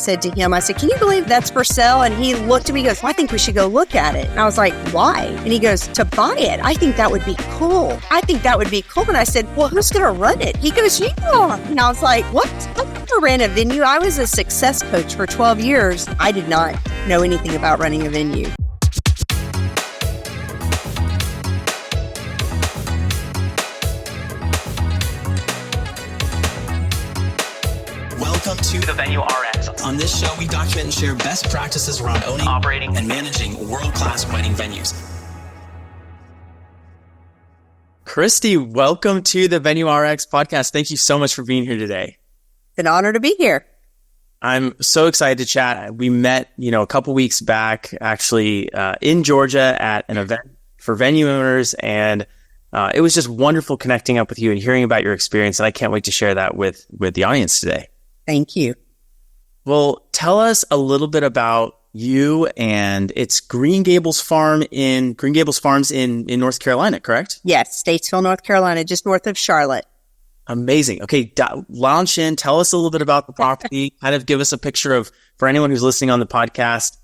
said to him, I said, can you believe that's for sale? And he looked at me and goes, well, I think we should go look at it. And I was like, why? And he goes, to buy it. I think that would be cool. I think that would be cool. And I said, well, who's going to run it? He goes, you are. And I was like, what? I never ran a venue. I was a success coach for 12 years. I did not know anything about running a venue. Welcome to the Venue RX. On this show, we document and share best practices around owning, operating, and managing world-class wedding venues. Christi, welcome to the Venue RX podcast. Thank you so much for being here today. It's an honor to be here. I'm so excited to chat. We met, a couple weeks back, actually, in Georgia at an event for venue owners, and it was just wonderful connecting up with you and hearing about your experience. And I can't wait to share that with the audience today. Thank you. Well, tell us a little bit about you, and it's Green Gables Farms in North Carolina, correct? Yes, Statesville, North Carolina, just north of Charlotte. Amazing. Okay, launch in. Tell us a little bit about the property. Kind of give us a picture of, for anyone who's listening on the podcast,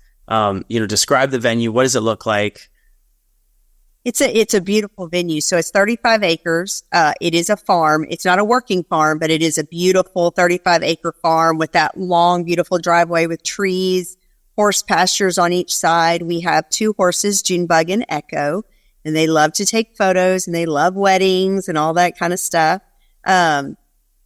describe the venue. What does it look like? It's a beautiful venue. So it's 35 acres. It is a farm. It's not a working farm, but it is a beautiful 35-acre farm with that long, beautiful driveway with trees, horse pastures on each side. We have 2 horses, Junebug and Echo, and they love to take photos and they love weddings and all that kind of stuff. But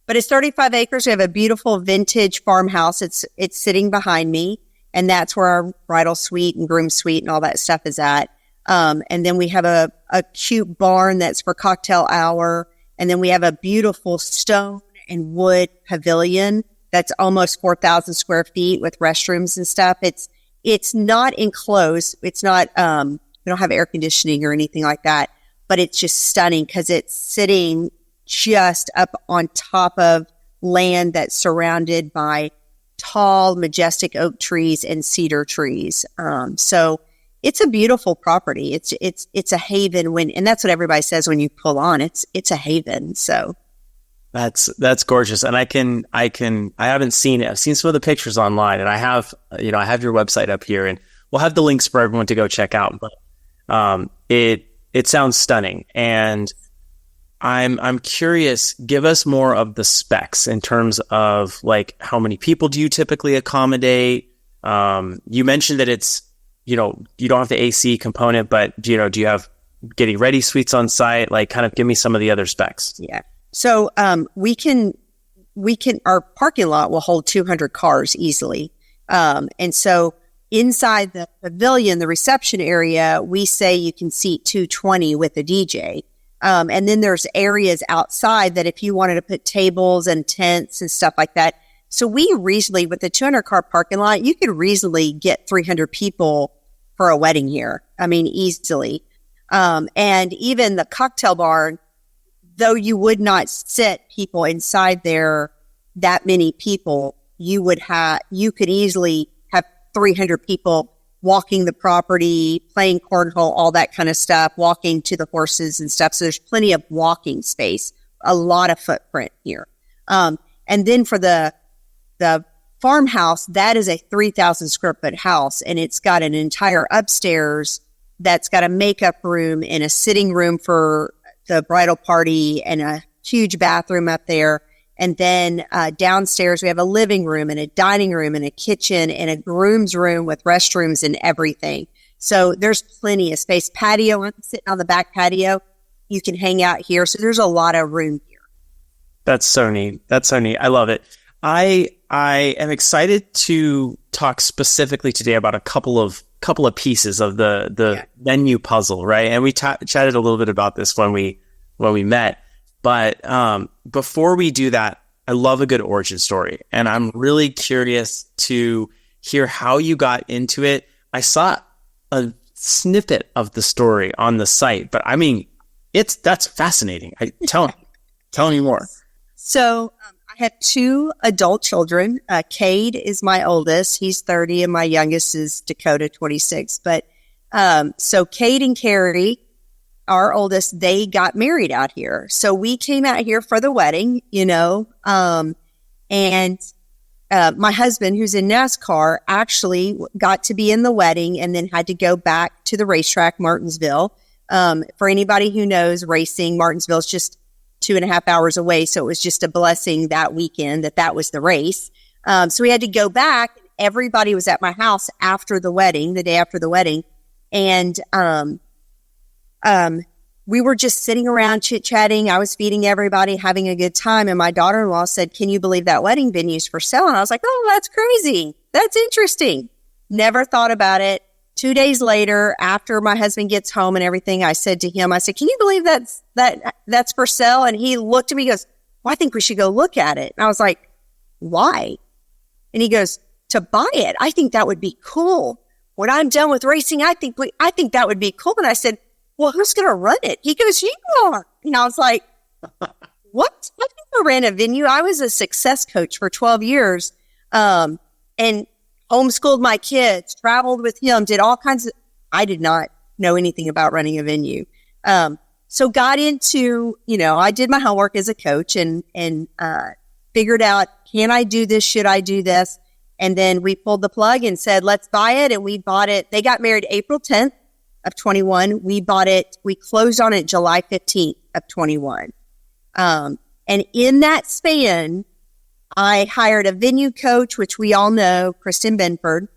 it's 35 acres. We have a beautiful vintage farmhouse. It's sitting behind me, and that's where our bridal suite and groom suite and all that stuff is at. And then we have a cute barn that's for cocktail hour. And then we have a beautiful stone and wood pavilion that's almost 4,000 square feet with restrooms and stuff. It's not enclosed. It's not, we don't have air conditioning or anything like that, but it's just stunning because it's sitting just up on top of land that's surrounded by tall, majestic oak trees and cedar trees. So it's a beautiful property. It's a haven and that's what everybody says when you pull on. It's a haven. So that's gorgeous. And I haven't seen it. I've seen some of the pictures online, and I have your website up here, and we'll have the links for everyone to go check out. But it sounds stunning, and I'm curious. Give us more of the specs in terms of like how many people do you typically accommodate? You mentioned that it's you don't have the AC component, but do you have getting ready suites on site? Like, kind of give me some of the other specs. Yeah. So, we can, our parking lot will hold 200 cars easily. And so inside the pavilion, the reception area, we say you can seat 220 with a DJ. And then there's areas outside that if you wanted to put tables and tents and stuff like that. So we reasonably, with the 200 car parking lot, you could reasonably get 300 people for a wedding here. I mean, easily. And even the cocktail bar, though you would not sit people inside there, that many people, you could easily have 300 people walking the property, playing cornhole, all that kind of stuff, walking to the horses and stuff. So there's plenty of walking space, a lot of footprint here. And then for the farmhouse, that is a 3,000 square foot house, and it's got an entire upstairs that's got a makeup room and a sitting room for the bridal party and a huge bathroom up there. And then downstairs, we have a living room and a dining room and a kitchen and a groom's room with restrooms and everything. So there's plenty of space. Patio, I'm sitting on the back patio. You can hang out here. So there's a lot of room here. That's so neat. I love it. I am excited to talk specifically today about a couple of pieces of the venue puzzle, right? And we chatted a little bit about this when we met. But before we do that, I love a good origin story, and I'm really curious to hear how you got into it. I saw a snippet of the story on the site, but I mean, that's fascinating. Tell me more. So I have 2 adult children. Cade is my oldest. He's 30, and my youngest is Dakota, 26. But so Cade and Carrie, our oldest, they got married out here. So we came out here for the wedding, and my husband, who's in NASCAR, actually got to be in the wedding and then had to go back to the racetrack, Martinsville. For anybody who knows racing, Martinsville is just 2.5 hours away. So it was just a blessing that weekend that was the race. So we had to go back. Everybody was at my house after the wedding, the day after the wedding. And we were just sitting around chit-chatting. I was feeding everybody, having a good time. And my daughter-in-law said, "Can you believe that wedding venue's for sale?" And I was like, "Oh, that's crazy. That's interesting." Never thought about it. 2 days later, after my husband gets home and everything, I said to him, "Can you believe that's for sale?" And he looked at me and goes, "Well, I think we should go look at it." And I was like, "Why?" And he goes, "To buy it. I think that would be cool. When I'm done with racing, I think that would be cool." And I said, "Well, who's going to run it?" He goes, "You are." And I was like, "What? I never ran a venue. I was a success coach for 12 years, and homeschooled my kids, traveled with him, did all kinds of, I did not know anything about running a venue. So got into, I did my homework as a coach and figured out, can I do this? Should I do this? And then we pulled the plug and said, let's buy it. And we bought it. They got married April 10th of 21. We bought it. We closed on it July 15th of 21. And in that span, I hired a venue coach, which we all know, Kristen Benford.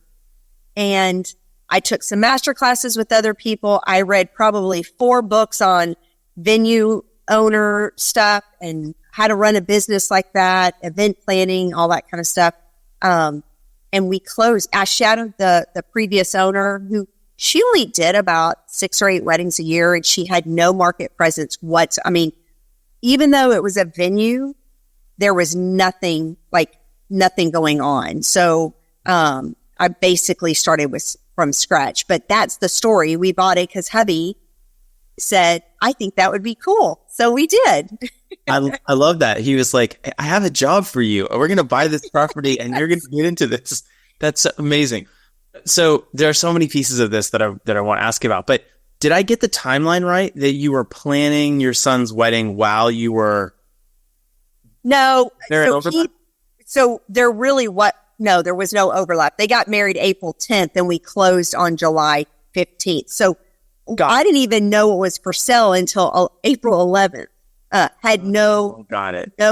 And I took some master classes with other people. I read probably 4 books on venue owner stuff and how to run a business like that, event planning, all that kind of stuff. And we closed. I shadowed the previous owner who she only did about 6 or 8 weddings a year, and she had no market presence even though it was a venue, there was nothing going on. So I basically started from scratch. But that's the story. We bought it because hubby said, I think that would be cool. So we did. I love that. He was like, I have a job for you. We're going to buy this property and you're going to get into this. That's amazing. So there are so many pieces of this that I want to ask you about. But did I get the timeline right that you were planning your son's wedding while you were? No. There was no overlap. They got married April 10th and we closed on July 15th. So I didn't even know it was for sale until April 11th. Had no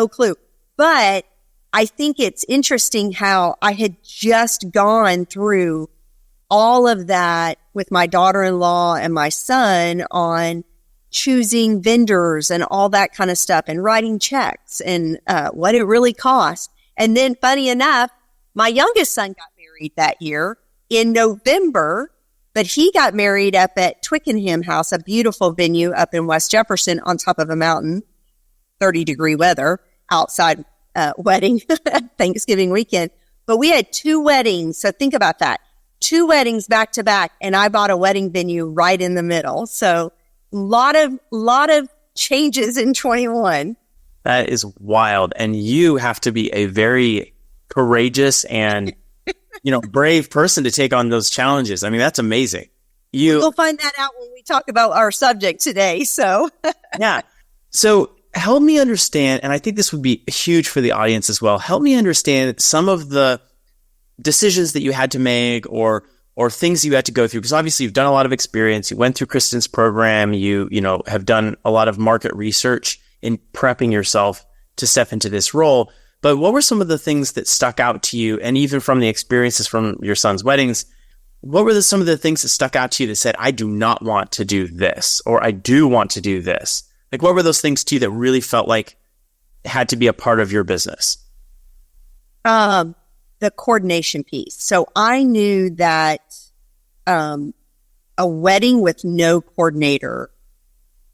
clue. But I think it's interesting how I had just gone through all of that with my daughter-in-law and my son on choosing vendors and all that kind of stuff and writing checks and what it really cost. And then funny enough, my youngest son got married that year in November, but he got married up at Twickenham House, a beautiful venue up in West Jefferson on top of a mountain, 30-degree weather, outside wedding, Thanksgiving weekend. But we had 2 weddings. So think about that. 2 weddings back to back. And I bought a wedding venue right in the middle. So lot of changes in 21. That is wild. And you have to be a very courageous and, brave person to take on those challenges. I mean, that's amazing. You'll find that out when we talk about our subject today. So yeah. So help me understand, and I think this would be huge for the audience as well. Help me understand some of the decisions that you had to make or things you had to go through, because obviously you've done a lot of experience. You went through Kristen's program. You have done a lot of market research in prepping yourself to step into this role. But what were some of the things that stuck out to you? And even from the experiences from your son's weddings, what were some of the things that stuck out to you that said, I do not want to do this, or I do want to do this? Like, what were those things to you that really felt like had to be a part of your business? The coordination piece. So I knew that a wedding with no coordinator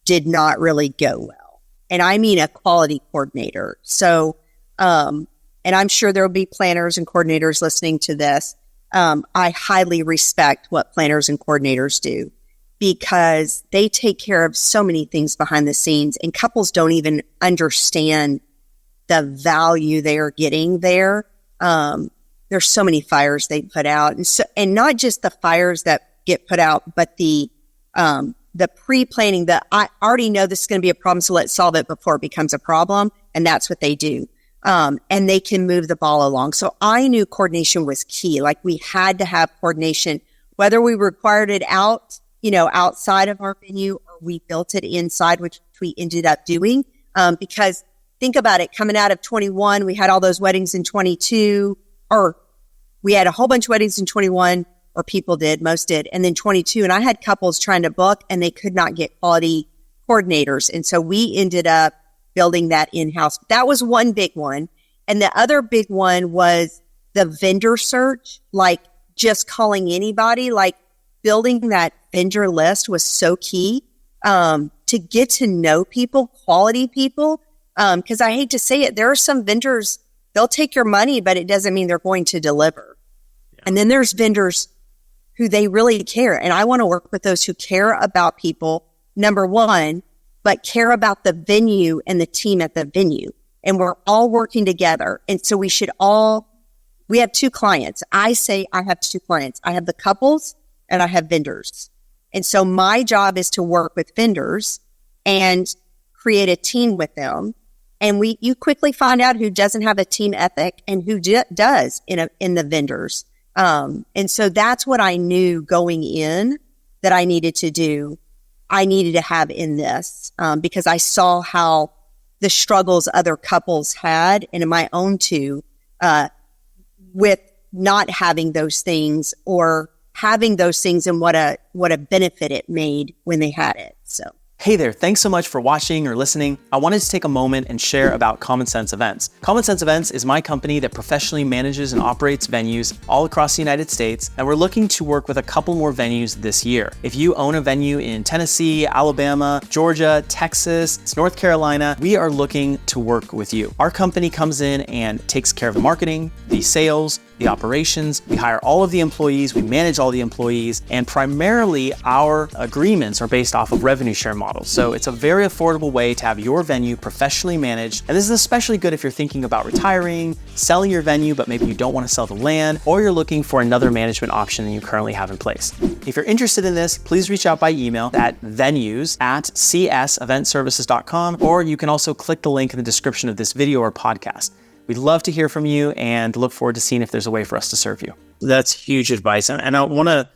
did not really go well. And I mean a quality coordinator. So, and I'm sure there will be planners and coordinators listening to this. I highly respect what planners and coordinators do, because they take care of so many things behind the scenes, and couples don't even understand the value they are getting there. There's so many fires they put out, and not just the fires that get put out, but the pre-planning, I already know this is going to be a problem, so let's solve it before it becomes a problem. And that's what they do. and they can move the ball along. So I knew coordination was key. Like we had to have coordination, whether we required it outside of our venue or we built it inside, which we ended up doing. Because think about it, coming out of 21, we had all those weddings in 22, or we had a whole bunch of weddings in 21, or people did, most did. And then 22, and I had couples trying to book and they could not get quality coordinators. And so we ended up building that in-house. That was one big one. And the other big one was the vendor search, like just calling anybody, like building that vendor list was so key, to get to know people, quality people. Cause I hate to say it, there are some vendors, they'll take your money, but it doesn't mean they're going to deliver. Yeah. And then there's vendors who they really care. And I want to work with those who care about people, number one, but care about the venue and the team at the venue. And we're all working together. And so we have two clients. I say I have two clients. I have the couples and I have vendors. And so my job is to work with vendors and create a team with them. And you quickly find out who doesn't have a team ethic and who does in the vendors. And so that's what I knew going in that I needed to do. I needed to have in this, because I saw how the struggles other couples had, and in my own too, with not having those things or having those things and what a benefit it made when they had it. So. Hey there, thanks so much for watching or listening. I wanted to take a moment and share about Common Sense Events. Common Sense Events is my company that professionally manages and operates venues all across the United States, and we're looking to work with a couple more venues this year. If you own a venue in Tennessee, Alabama, Georgia, Texas, North Carolina, we are looking to work with you. Our company comes in and takes care of the marketing, the sales, the operations. We hire all of the employees, we manage all the employees, and primarily our agreements are based off of revenue share models. So it's a very affordable way to have your venue professionally managed. And this is especially good if you're thinking about retiring, selling your venue, but maybe you don't want to sell the land, or you're looking for another management option than you currently have in place. If you're interested in this, please reach out by email at venues@cseventservices.com, or you can also click the link in the description of this video or podcast. We'd love to hear from you and look forward to seeing if there's a way for us to serve you. That's huge advice. And I want to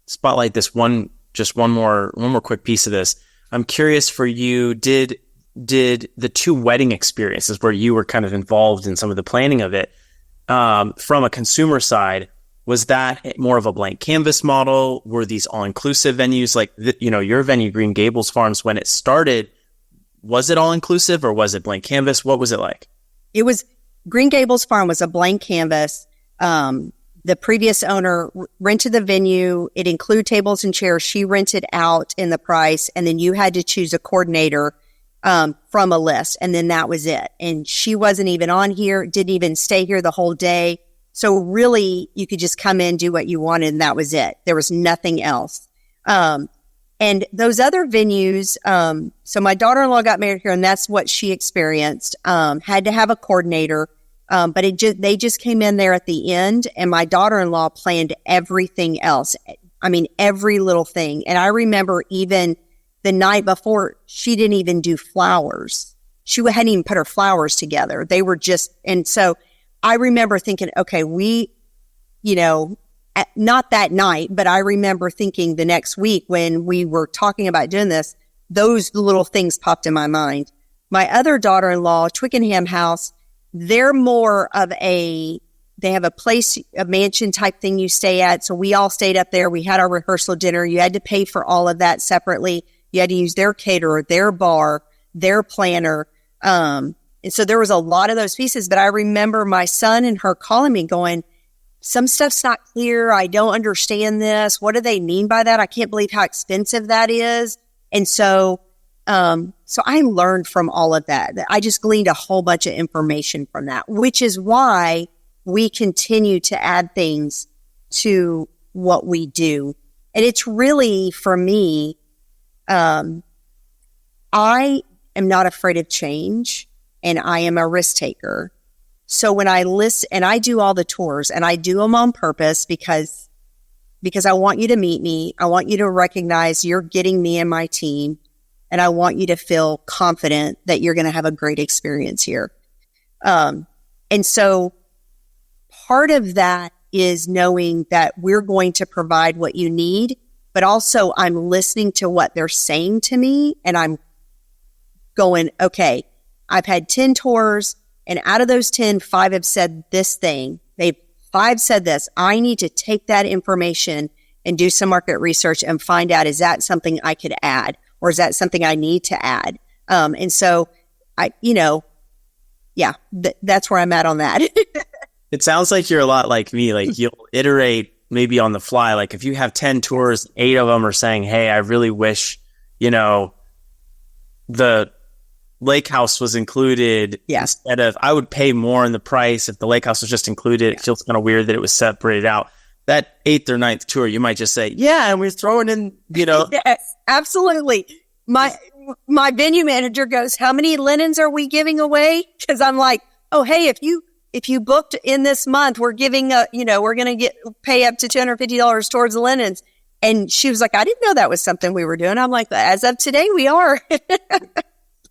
spotlight this one more quick piece of this. I'm curious for you, did the two wedding experiences where you were kind of involved in some of the planning of it, from a consumer side, was that more of a blank canvas model? Were these all-inclusive venues like, your venue, Green Gables Farms, when it started, was it all-inclusive or was it blank canvas? What was it like? It was Green Gables Farm was a blank canvas. The previous owner rented the venue. It included tables and chairs. She rented out in the price. And then you had to choose a coordinator from a list. And then that was it. And she wasn't even on here, didn't even stay here the whole day. So really, you could just come in, do what you wanted, and that was it. There was nothing else. And those other venues, so my daughter-in-law got married here, and that's what she experienced. Had to have a coordinator, but they just came in there at the end, and my daughter-in-law planned everything else. I mean, every little thing. And I remember even the night before, she didn't even do flowers. She hadn't even put her flowers together. They were just, and so I remember thinking, okay, not that night, but I remember thinking the next week when we were talking about doing this, those little things popped in my mind. My other daughter-in-law, Twickenham House, they're more of they have a place, a mansion type thing you stay at. So we all stayed up there. We had our rehearsal dinner. You had to pay for all of that separately. You had to use their caterer, their bar, their planner. And so there was a lot of those pieces, but I remember my son and her calling me going, some stuff's not clear. I don't understand this. What do they mean by that? I can't believe how expensive that is. And so I learned from all of that. I just gleaned a whole bunch of information from that, which is why we continue to add things to what we do. And it's really, for me, I am not afraid of change, and I am a risk taker. So when I listen, and I do all the tours, and I do them on purpose because I want you to meet me. I want you to recognize you're getting me and my team, and I want you to feel confident that you're going to have a great experience here. And so part of that is knowing that we're going to provide what you need, but also I'm listening to what they're saying to me, and I'm going, okay, I've had 10 tours, and out of those 10, 5 have said this thing. 5 said this. I need to take that information and do some market research and find out, is that something I could add, or is that something I need to add? And so that's where I'm at on that. It sounds like you're a lot like me. Like you'll iterate maybe on the fly. Like if you have 10 tours, 8 of them are saying, hey, I really wish, the lake house was included instead of, I would pay more in the price if the lake house was just included. It feels kind of weird that it was separated out. That 8th or 9th tour, you might just say, yeah, and we're throwing in, Yes, absolutely. My venue manager goes, how many linens are we giving away? Because I'm like, oh, hey, if you booked in this month, we're giving we're going to pay up to $250 towards the linens. And she was like, I didn't know that was something we were doing. I'm like, as of today, we are.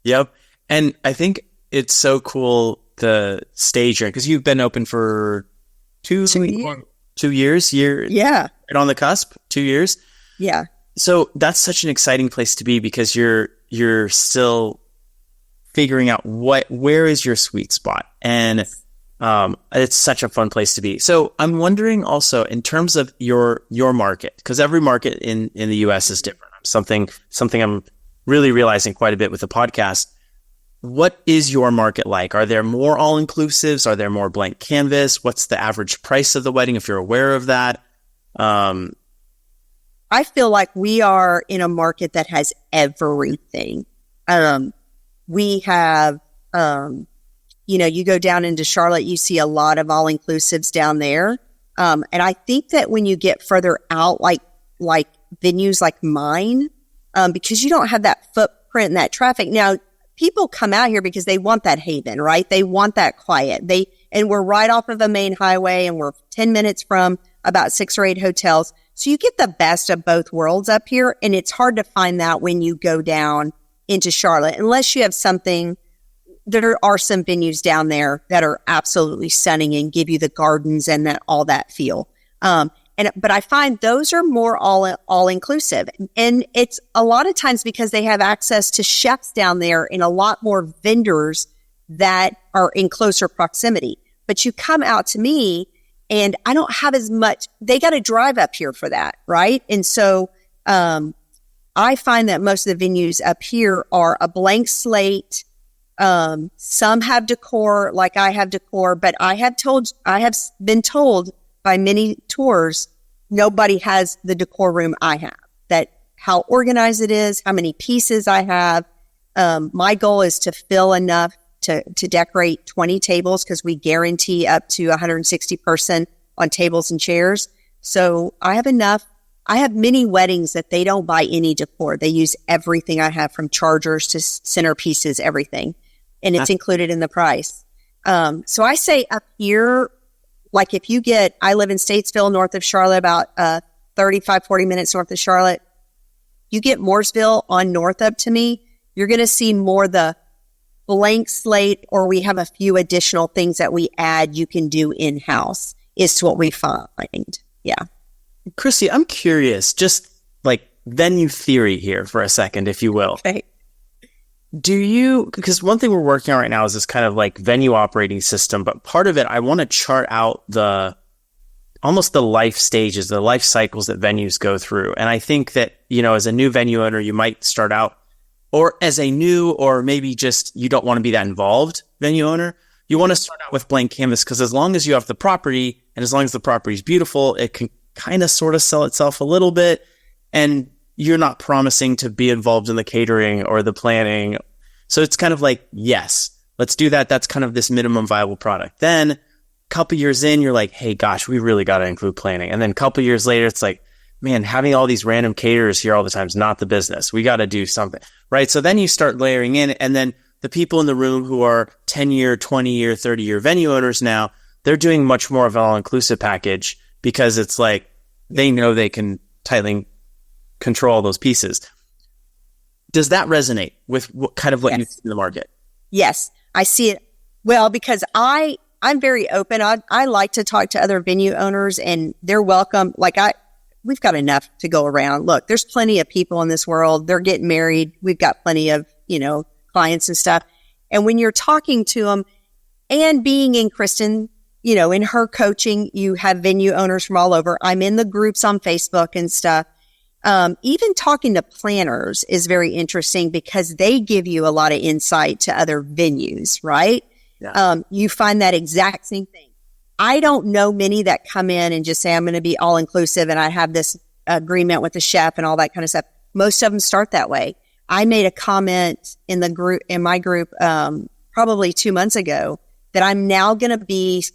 Yep. And I think it's so cool, the stage here, because you've been open for 2 years. Yeah. Right on the cusp, 2 years. Yeah. So that's such an exciting place to be, because you're still figuring out where is your sweet spot. And it's such a fun place to be. So I'm wondering also in terms of your market, because every market in the US is different. Something I'm really realizing quite a bit with the podcast. What is your market like? Are there more all-inclusives? Are there more blank canvas? What's the average price of the wedding, if you're aware of that? I feel like we are in a market that has everything. We have, you go down into Charlotte, you see a lot of all-inclusives down there. And I think that when you get further out, like venues like mine, because you don't have that footprint and that traffic. Now, people come out here because they want that haven, right? They want that quiet. And we're right off of a main highway, and we're 10 minutes from about 6 or 8 hotels. So you get the best of both worlds up here. And it's hard to find that when you go down into Charlotte, unless you have something. There are some venues down there that are absolutely stunning and give you the gardens and all that feel. But I find those are more all inclusive. And it's a lot of times because they have access to chefs down there and a lot more vendors that are in closer proximity. But you come out to me and I don't have as much, they got to drive up here for that, right? And so I find that most of the venues up here are a blank slate. Some have decor, like I have decor, but I have been told by many tours, nobody has the decor room I have, that how organized it is, how many pieces I have. My goal is to fill enough to decorate 20 tables, because we guarantee up to 160 person on tables and chairs. So I have enough. I have many weddings that they don't buy any decor. They use everything I have, from chargers to centerpieces, everything. And it's included in the price. So I say up here, like if you I live in Statesville, north of Charlotte, about 35, 40 minutes north of Charlotte. You get Mooresville on north up to me, you're going to see more the blank slate, or we have a few additional things that we add you can do in-house, is what we find. Yeah. Christi, I'm curious, just like venue theory here for a second, if you will. Okay. Because one thing we're working on right now is this kind of like venue operating system, but part of it, I want to chart out almost the life stages, the life cycles that venues go through. And I think that, as a new venue owner, you might start out, or as a new, or maybe just you don't want to be that involved venue owner, you want to start out with blank canvas, because as long as you have the property, and as long as the property is beautiful, it can kind of sort of sell itself a little bit. And you're not promising to be involved in the catering or the planning. So it's kind of like, yes, let's do that. That's kind of this minimum viable product. Then a couple years in, you're like, hey, gosh, we really got to include planning. And then a couple years later, it's like, man, having all these random caterers here all the time is not the business. We got to do something, right? So then you start layering in, and then the people in the room who are 10-year, 20-year, 30-year venue owners now, they're doing much more of an all-inclusive package, because it's like they know they can tightly control those pieces. Does that resonate with what you see in the market? Yes, I see it. Well, because I I'm very open. I like to talk to other venue owners, and they're welcome. We've got enough to go around. Look, there's plenty of people in this world. They're getting married. We've got plenty of, clients and stuff. And when you're talking to them and being in Kristen, in her coaching, you have venue owners from all over. I'm in the groups on Facebook and stuff. Even talking to planners is very interesting because they give you a lot of insight to other venues, right? Yeah. You find that exact same thing. I don't know many that come in and just say, I'm going to be all inclusive and I have this agreement with the chef and all that kind of stuff. Most of them start that way. I made a comment in my group, probably 2 months ago, that I'm now going to be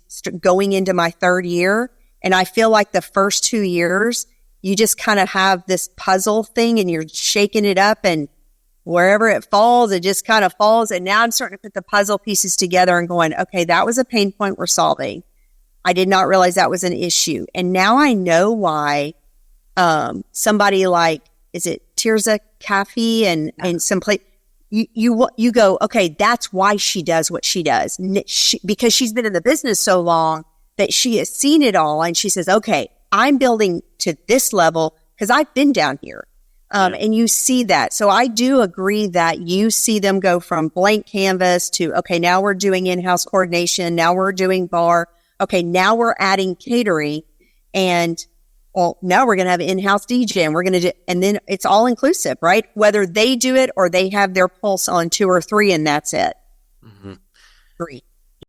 going into my third year. And I feel like the first 2 years, you just kind of have this puzzle thing and you're shaking it up, and wherever it falls, it just kind of falls. And now I'm starting to put the puzzle pieces together and going, okay, that was a pain point we're solving. I did not realize that was an issue. And now I know why somebody like, is it Tirza Cafe and some place, you go, okay, that's why she does what she does. Because she's been in the business so long that she has seen it all. And she says, okay, I'm building to this level because I've been down here. And you see that. So I do agree that you see them go from blank canvas to, okay, now we're doing in-house coordination. Now we're doing bar. Okay, now we're adding catering. And now we're going to have an in-house DJ, and we're going to do, and then it's all inclusive, right? Whether they do it or they have their pulse on 2 or 3 and that's it. Mm-hmm. 3.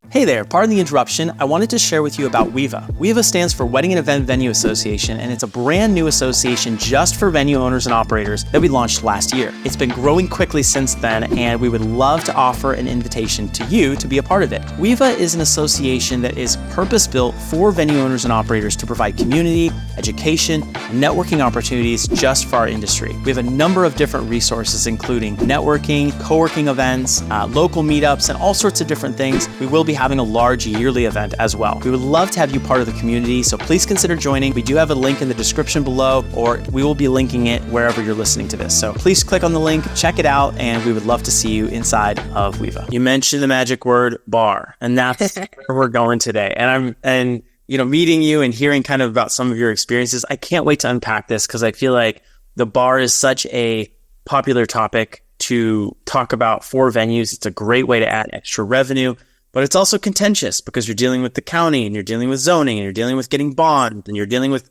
Hey there, pardon the interruption. I wanted to share with you about WEVA. WEVA stands for Wedding and Event Venue Association, and it's a brand new association just for venue owners and operators that we launched last year. It's been growing quickly since then, and we would love to offer an invitation to you to be a part of it. WEVA is an association that is purpose-built for venue owners and operators to provide community, education, and networking opportunities just for our industry. We have a number of different resources, including networking, co-working events, local meetups, and all sorts of different things. We will be having a large yearly event as well. We would love to have you part of the community, so please consider joining. We do have a link in the description below, or we will be linking it wherever you're listening to this. So please click on the link, check it out, and we would love to see you inside of WEVA. You mentioned the magic word bar, and that's where we're going today. And meeting you and hearing kind of about some of your experiences, I can't wait to unpack this because I feel like the bar is such a popular topic to talk about for venues. It's a great way to add extra revenue. But it's also contentious because you're dealing with the county and you're dealing with zoning and you're dealing with getting bond and you're dealing with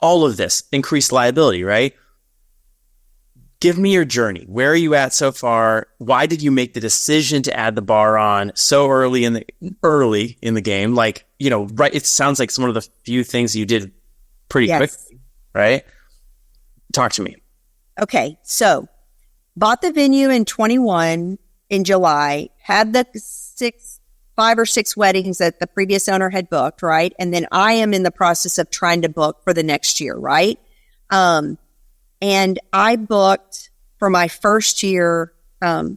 all of this increased liability, right? Give me your journey. Where are you at so far? Why did you make the decision to add the bar on so early in the game? Right. It sounds like one of the few things you did pretty quickly, right? Talk to me. Okay. So bought the venue in 21 in July, had the 5 or 6 weddings that the previous owner had booked, right? And then I am in the process of trying to book for the next year, right? And I booked for my first year, I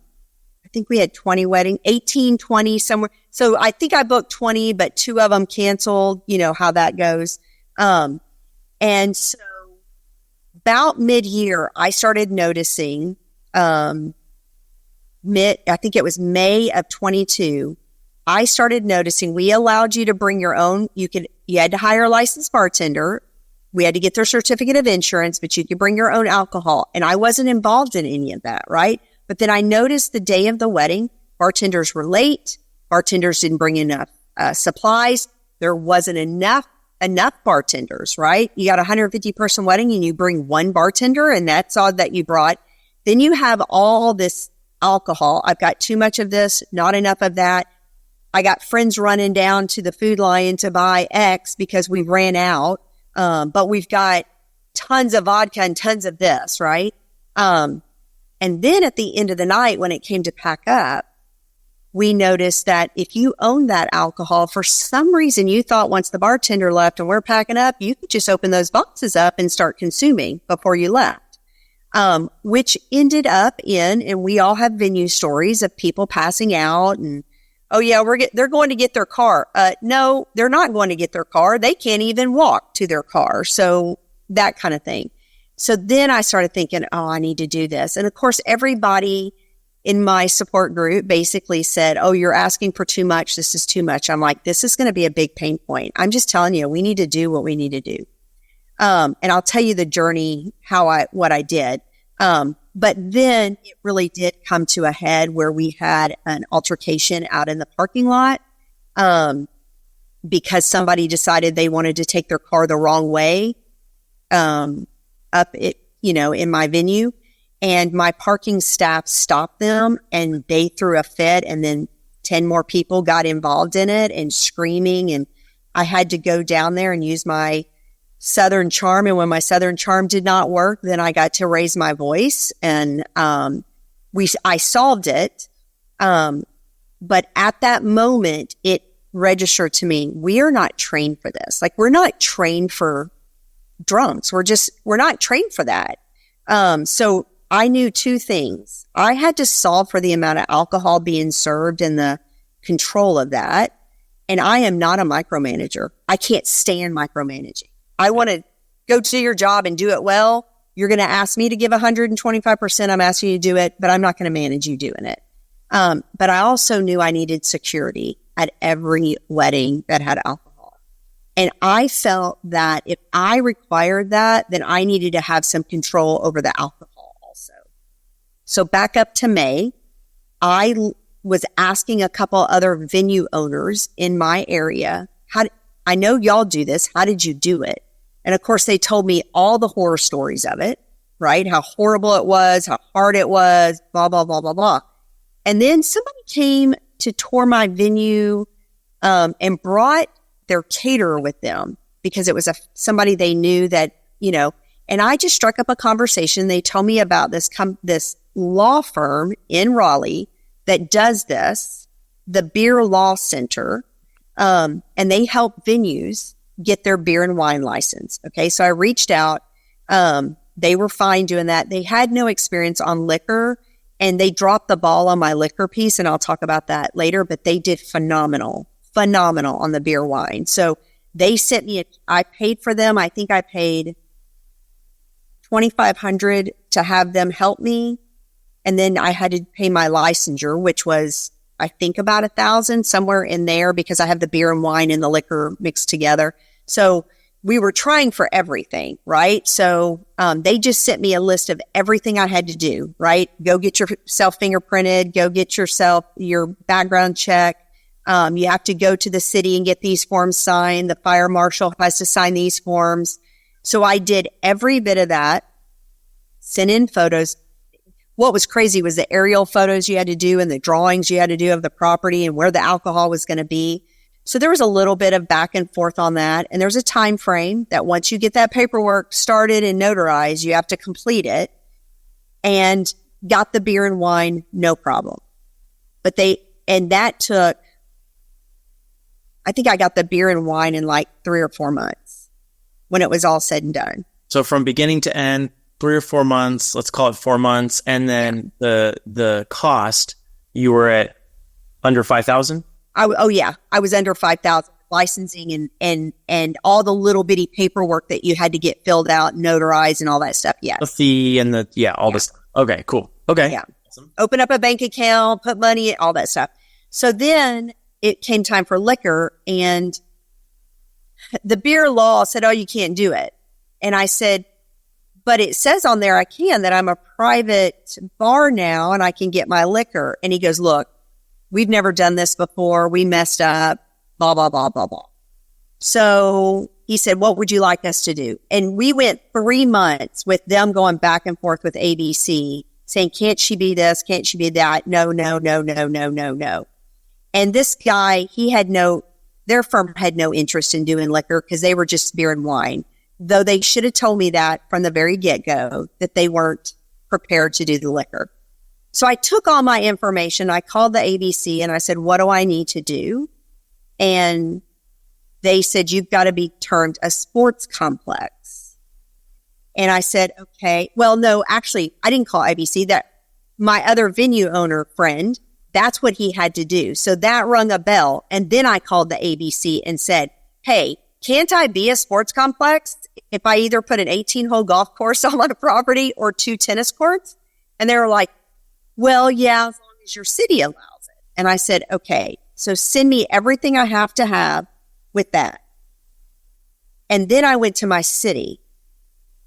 think we had 20 weddings, 18, 20 somewhere. So I think I booked 20, but 2 of them canceled, how that goes. And so about mid-year, I started noticing, I think it was May of 22, I started noticing we allowed you to bring your own, you had to hire a licensed bartender. We had to get their certificate of insurance, but you could bring your own alcohol. And I wasn't involved in any of that, right? But then I noticed the day of the wedding, bartenders were late. Bartenders didn't bring enough supplies. There wasn't enough bartenders, right? You got a 150 person wedding and you bring 1 bartender and that's all that you brought. Then you have all this alcohol. I've got too much of this, not enough of that. I got friends running down to the Food Lion to buy X because we ran out. But we've got tons of vodka and tons of this, right? And then at the end of the night, when it came to pack up, we noticed that if you own that alcohol, for some reason you thought once the bartender left and we're packing up, you could just open those boxes up and start consuming before you left. Which ended up and we all have venue stories of people passing out and, oh yeah, they're going to get their car. No, they're not going to get their car. They can't even walk to their car. So that kind of thing. So then I started thinking, oh, I need to do this. And of course, everybody in my support group basically said, oh, you're asking for too much. This is too much. I'm like, this is going to be a big pain point. I'm just telling you, we need to do what we need to do. And I'll tell you the journey, what I did. But then it really did come to a head where we had an altercation out in the parking lot, because somebody decided they wanted to take their car the wrong way, in my venue. And my parking staff stopped them and they threw a fit, and then 10 more people got involved in it and screaming. And I had to go down there and use my Southern charm. And when my Southern charm did not work, then I got to raise my voice, and I solved it. But at that moment, it registered to me, we are not trained for this. Like, we're not trained for drunks. We're not trained for that. So I knew two things. I had to solve for the amount of alcohol being served and the control of that. And I am not a micromanager. I can't stand micromanaging. I want to go to your job and do it well. You're going to ask me to give 125%. I'm asking you to do it, but I'm not going to manage you doing it. But I also knew I needed security at every wedding that had alcohol. And I felt that if I required that, then I needed to have some control over the alcohol also. So back up to May, I was asking a couple other venue owners in my area, I know y'all do this. How did you do it? And of course, they told me all the horror stories of it, right? How horrible it was, how hard it was, blah, blah, blah, blah, blah. And then somebody came to tour my venue and brought their caterer with them because it was somebody they knew that, and I just struck up a conversation. They told me about this law firm in Raleigh that does this, the Beer Law Center, and they help venues get their beer and wine license. Okay. So I reached out. They were fine doing that. They had no experience on liquor, and they dropped the ball on my liquor piece. And I'll talk about that later, but they did phenomenal on the beer wine. So they sent me, I paid for them. I think I paid $2,500 to have them help me. And then I had to pay my licensure, which was, I think, about $1,000, somewhere in there, because I have the beer and wine and the liquor mixed together. So we were trying for everything, right? So they just sent me a list of everything I had to do, right? Go get yourself fingerprinted, go get yourself your background check. You have to go to the city and get these forms signed. The fire marshal has to sign these forms. So I did every bit of that, sent in photos. What was crazy was the aerial photos you had to do and the drawings you had to do of the property and where the alcohol was going to be. So there was a little bit of back and forth on that. And there's a time frame that once you get that paperwork started and notarized, you have to complete it, and got the beer and wine, no problem. But that took, I think I got the beer and wine in like 3 or 4 months when it was all said and done. So from beginning to end, 3 or 4 months, let's call it 4 months. And then the cost, you were at under 5,000? I was under 5,000, licensing and all the little bitty paperwork that you had to get filled out, notarized, and all that stuff. Yeah. The fee and all this. Okay, cool. Okay. Yeah. Awesome. Open up a bank account, put money in, all that stuff. So then it came time for liquor, and the beer law said, oh, you can't do it. And I said, but it says on there I can, that I'm a private bar now and I can get my liquor. And he goes, look, we've never done this before. We messed up, blah, blah, blah, blah, blah. So he said, what would you like us to do? And we went 3 months with them going back and forth with ABC saying, can't she be this? Can't she be that? No, no, no, no, no, no, no. And this guy, their firm had no interest in doing liquor because they were just beer and wine, though they should have told me that from the very get-go, that they weren't prepared to do the liquor. So I took all my information, I called the ABC and I said, what do I need to do? And they said, you've got to be termed a sports complex. And I said, okay. Well, no, actually, I didn't call ABC. That my other venue owner friend, that's what he had to do. So that rung a bell. And then I called the ABC and said, hey, can't I be a sports complex if I either put an 18-hole golf course on my property or 2 tennis courts? And they were like, well, yeah, as long as your city allows it. And I said, okay, so send me everything I have to have with that. And then I went to my city,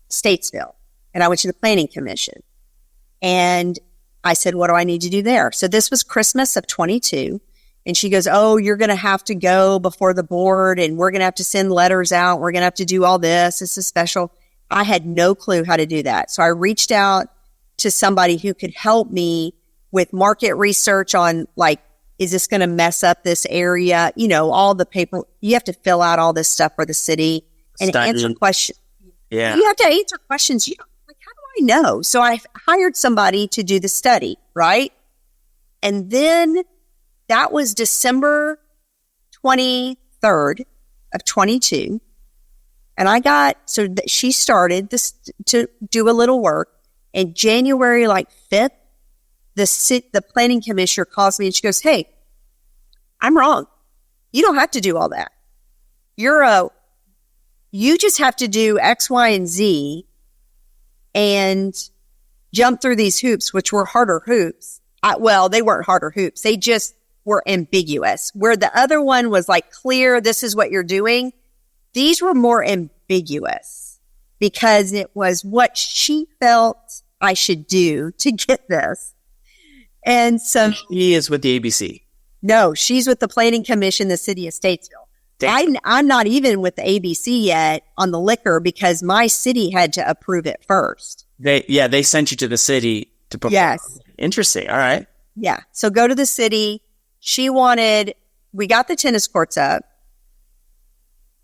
Statesville, and I went to the planning commission. And I said, what do I need to do there? So this was Christmas of 22. And she goes, oh, you're going to have to go before the board and we're going to have to send letters out. We're going to have to do all this. It's a special. I had no clue how to do that. So I reached out to somebody who could help me with market research on, like, is this going to mess up this area? You know, all the paper, you have to fill out all this stuff for the city and answer questions. Yeah. You have to answer questions. You know, like, how do I know? So I hired somebody to do the study, right? And then that was December 23rd of 22. And she started this to do a little work. And January, like 5th, the planning commissioner calls me and she goes, hey, I'm wrong. You don't have to do all that. You just have to do X, Y, and Z and jump through these hoops, which were harder hoops. Well, they weren't harder hoops. They just were ambiguous. Where the other one was like clear, this is what you're doing. These were more ambiguous because it was what she felt I should do to get this. And so he is with the ABC. No, she's with the Planning Commission, the city of Statesville. I'm not even with the ABC yet on the liquor because my city had to approve it first. They sent you to the city to perform. Yes. Interesting. All right. Yeah. So go to the city. We got the tennis courts up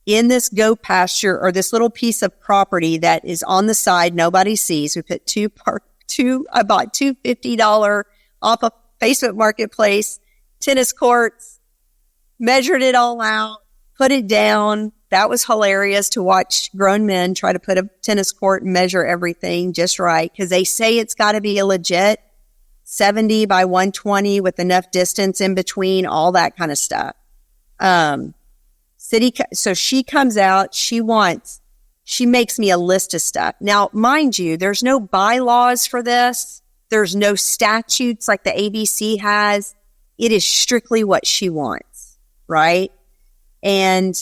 in this goat pasture or this little piece of property that is on the side. Nobody sees. We put I bought two $50 off of Facebook Marketplace tennis courts, measured it all out, put it down. That was hilarious to watch grown men try to put a tennis court and measure everything just right because they say it's got to be a legit 70 by 120 with enough distance in between, all that kind of stuff. So she comes out, she makes me a list of stuff. Now, mind you, there's no bylaws for this. There's no statutes like the ABC has. It is strictly what she wants, right? And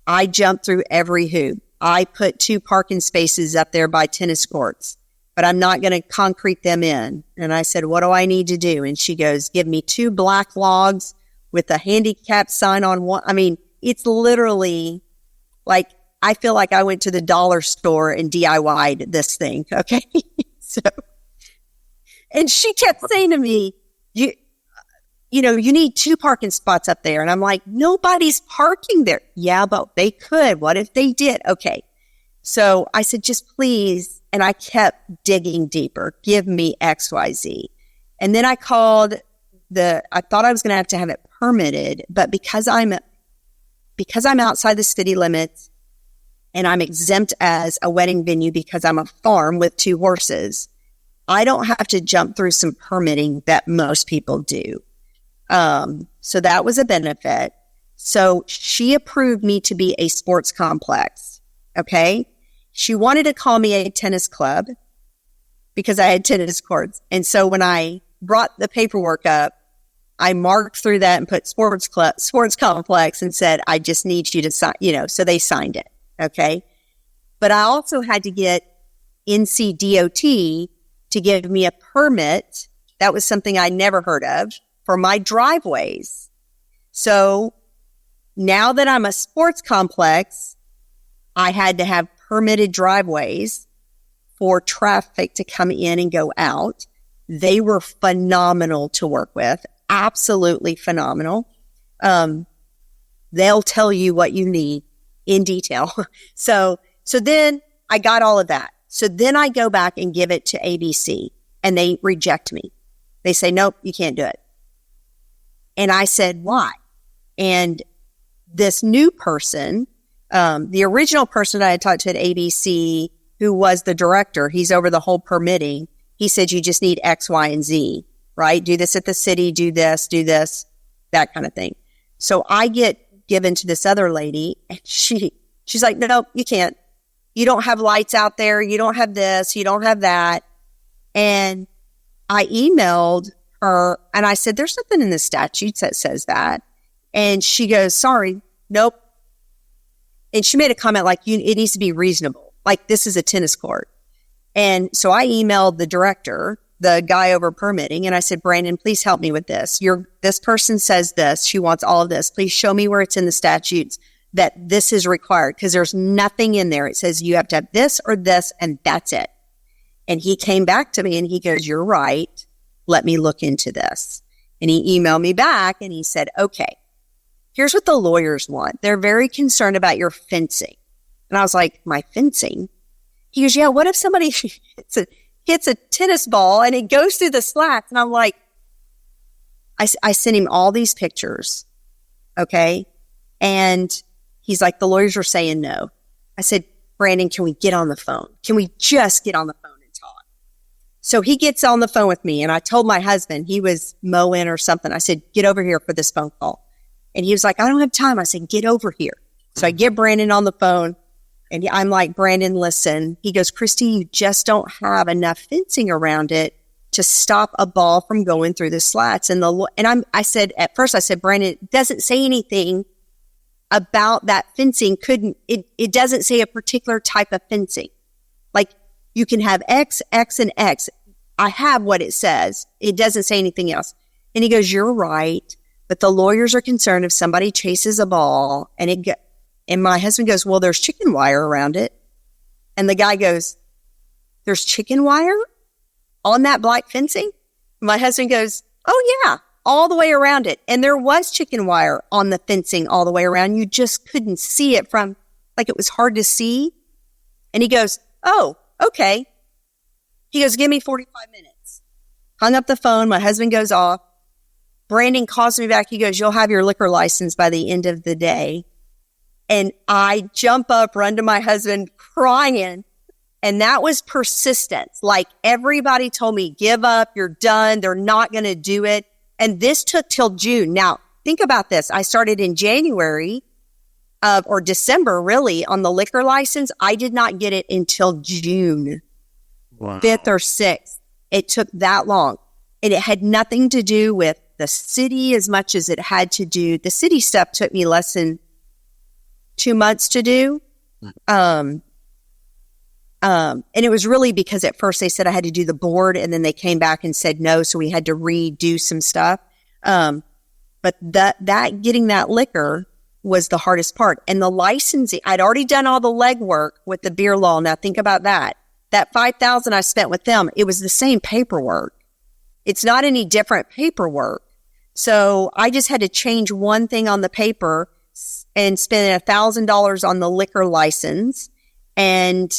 I jumped through every hoop. I put 2 parking spaces up there by tennis courts, but I'm not going to concrete them in. And I said, what do I need to do? And she goes, give me 2 black logs with a handicap sign on one. I mean, it's literally like, I feel like I went to the dollar store and DIY'd this thing. Okay. And she kept saying to me, you need 2 parking spots up there. And I'm like, nobody's parking there. Yeah, but they could. What if they did? Okay. So I said, just please. And I kept digging deeper. Give me X, Y, Z. And then I called I thought I was going to have it permitted, but because I'm outside the city limits and I'm exempt as a wedding venue because I'm a farm with 2 horses, I don't have to jump through some permitting that most people do. So that was a benefit. So she approved me to be a sports complex. Okay. She wanted to call me a tennis club because I had tennis courts. And so when I brought the paperwork up, I marked through that and put sports complex and said, I just need you to sign, so they signed it. Okay. But I also had to get NCDOT to give me a permit. That was something I never heard of for my driveways. So now that I'm a sports complex, I had to have permitted driveways for traffic to come in and go out. They were phenomenal to work with. Absolutely phenomenal. They'll tell you what you need in detail. So then I got all of that. So then I go back and give it to ABC and they reject me. They say, nope, you can't do it. And I said, why? And this new person, the original person I had talked to at ABC, who was the director, he's over the whole permitting. He said, you just need X, Y, and Z, right? Do this at the city, do this, that kind of thing. So I get given to this other lady and she's like, no, you can't. You don't have lights out there. You don't have this. You don't have that. And I emailed her and I said, there's nothing in the statutes that says that. And she goes, sorry, nope. And she made a comment like, it needs to be reasonable. Like, this is a tennis court. And so I emailed the director, the guy over permitting, and I said, Brandon, please help me with this. This person says this. She wants all of this. Please show me where it's in the statutes that this is required, because there's nothing in there. It says you have to have this or this, and that's it. And he came back to me and he goes, you're right. Let me look into this. And he emailed me back and he said, okay, here's what the lawyers want. They're very concerned about your fencing. And I was like, my fencing? He goes, yeah, what if somebody hits a tennis ball and it goes through the slats? And I'm like, I sent him all these pictures. Okay. And he's like, the lawyers are saying no. I said, Brandon, can we get on the phone? Can we just get on the phone and talk? So he gets on the phone with me, and I told my husband, he was mowing or something. I said, get over here for this phone call. And he was like, I don't have time. I said, get over here. So I get Brandon on the phone, and I'm like, Brandon, listen. He goes, Christi, you just don't have enough fencing around it to stop a ball from going through the slats. I said, at first I said, Brandon, it doesn't say anything about that fencing. It doesn't say a particular type of fencing. Like, you can have X, X, and X. I have what it says. It doesn't say anything else. And he goes, you're right. But the lawyers are concerned if somebody chases a ball and my husband goes, well, there's chicken wire around it. And the guy goes, there's chicken wire on that black fencing? My husband goes, oh yeah, all the way around it. And there was chicken wire on the fencing all the way around. You just couldn't see it it was hard to see. And he goes, oh, okay. He goes, give me 45 minutes. Hung up the phone. My husband goes off. Brandon calls me back. He goes, you'll have your liquor license by the end of the day. And I jump up, run to my husband crying. And that was persistence. Like, everybody told me, give up, you're done. They're not going to do it. And this took till June. Now, think about this. I started in January or December, really, on the liquor license. I did not get it until June 5th or 6th. It took that long. And it had nothing to do with the city as much as it had to do. The city stuff took me less than 2 months to do. And it was really because at first they said I had to do the board, and then they came back and said no. So we had to redo some stuff. But that getting that liquor was the hardest part. And the licensing, I'd already done all the legwork with the beer law. Now think about that. That $5,000 I spent with them, it was the same paperwork. It's not any different paperwork. So I just had to change one thing on the paper and spend $1,000 on the liquor license and